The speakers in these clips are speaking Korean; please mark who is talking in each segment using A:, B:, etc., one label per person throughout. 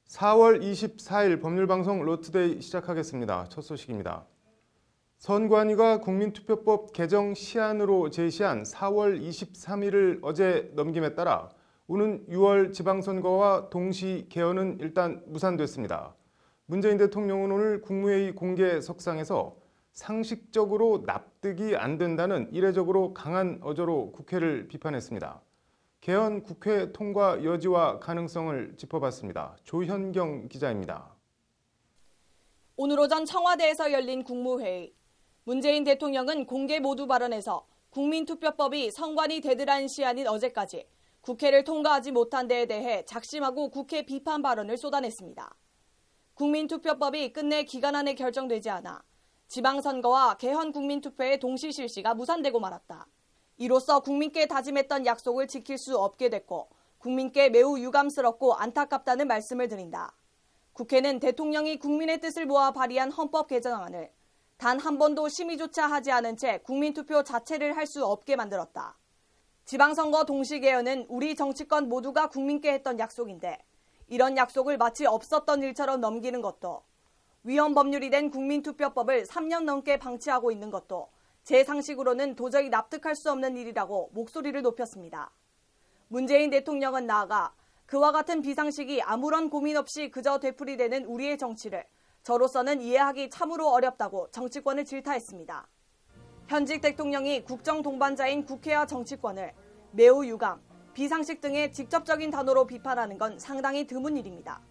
A: 4월 24일 법률방송 로투데이 시작하겠습니다. 첫 소식입니다. 선관위가 국민투표법 개정 시한으로 제시한 4월 23일을 어제 넘김에 따라 오는 6월 지방선거와 동시 개헌은 일단 무산됐습니다. 문재인 대통령은 오늘 국무회의 공개석상에서 상식적으로 납득이 안 된다는 이례적으로 강한 어조로 국회를 비판했습니다. 개헌 국회 통과 여지와 가능성을 짚어봤습니다. 조현경 기자입니다.
B: 오늘 오전 청와대에서 열린 국무회의. 문재인 대통령은 공개 모두 발언에서 국민투표법이 선관위 데드라인 시한인 어제까지 국회를 통과하지 못한 데에 대해 작심하고 국회 비판 발언을 쏟아냈습니다. 국민투표법이 끝내 기간 안에 결정되지 않아 지방선거와 개헌 국민투표의 동시 실시가 무산되고 말았다. 이로써 국민께 다짐했던 약속을 지킬 수 없게 됐고 국민께 매우 유감스럽고 안타깝다는 말씀을 드린다. 국회는 대통령이 국민의 뜻을 모아 발의한 헌법 개정안을 단 한 번도 심의조차 하지 않은 채 국민투표 자체를 할 수 없게 만들었다. 지방선거 동시 개헌은 우리 정치권 모두가 국민께 했던 약속인데 이런 약속을 마치 없었던 일처럼 넘기는 것도, 위헌 법률이 된 국민투표법을 3년 넘게 방치하고 있는 것도 제 상식으로는 도저히 납득할 수 없는 일이라고 목소리를 높였습니다. 문재인 대통령은 나아가 그와 같은 비상식이 아무런 고민 없이 그저 되풀이되는 우리의 정치를 저로서는 이해하기 참으로 어렵다고 정치권을 질타했습니다. 현직 대통령이 국정 동반자인 국회와 정치권을 매우 유감, 비상식 등의 직접적인 단어로 비판하는 건 상당히 드문 일입니다.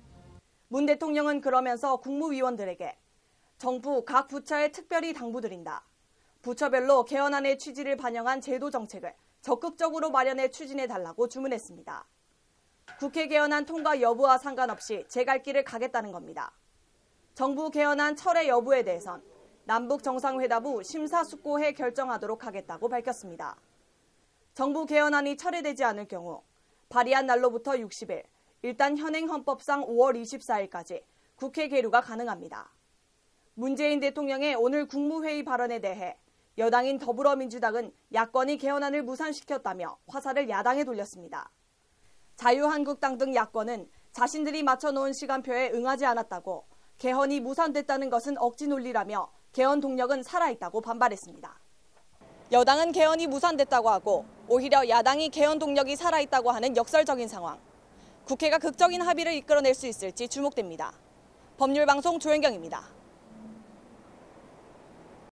B: 문 대통령은 그러면서 국무위원들에게 정부 각 부처에 특별히 당부드린다. 부처별로 개헌안의 취지를 반영한 제도 정책을 적극적으로 마련해 추진해달라고 주문했습니다. 국회 개헌안 통과 여부와 상관없이 제 갈 길을 가겠다는 겁니다. 정부 개헌안 철회 여부에 대해선 남북 정상회담 후 심사숙고해 결정하도록 하겠다고 밝혔습니다. 정부 개헌안이 철회되지 않을 경우 발의한 날로부터 60일, 일단 현행 헌법상 5월 24일까지 국회 계류가 가능합니다. 문재인 대통령의 오늘 국무회의 발언에 대해 여당인 더불어민주당은 야권이 개헌안을 무산시켰다며 화살을 야당에 돌렸습니다. 자유한국당 등 야권은 자신들이 맞춰놓은 시간표에 응하지 않았다고 개헌이 무산됐다는 것은 억지 논리라며 개헌 동력은 살아있다고 반발했습니다. 여당은 개헌이 무산됐다고 하고 오히려 야당이 개헌 동력이 살아있다고 하는 역설적인 상황. 국회가 극적인 합의를 이끌어낼 수 있을지 주목됩니다. 법률방송 조현경입니다.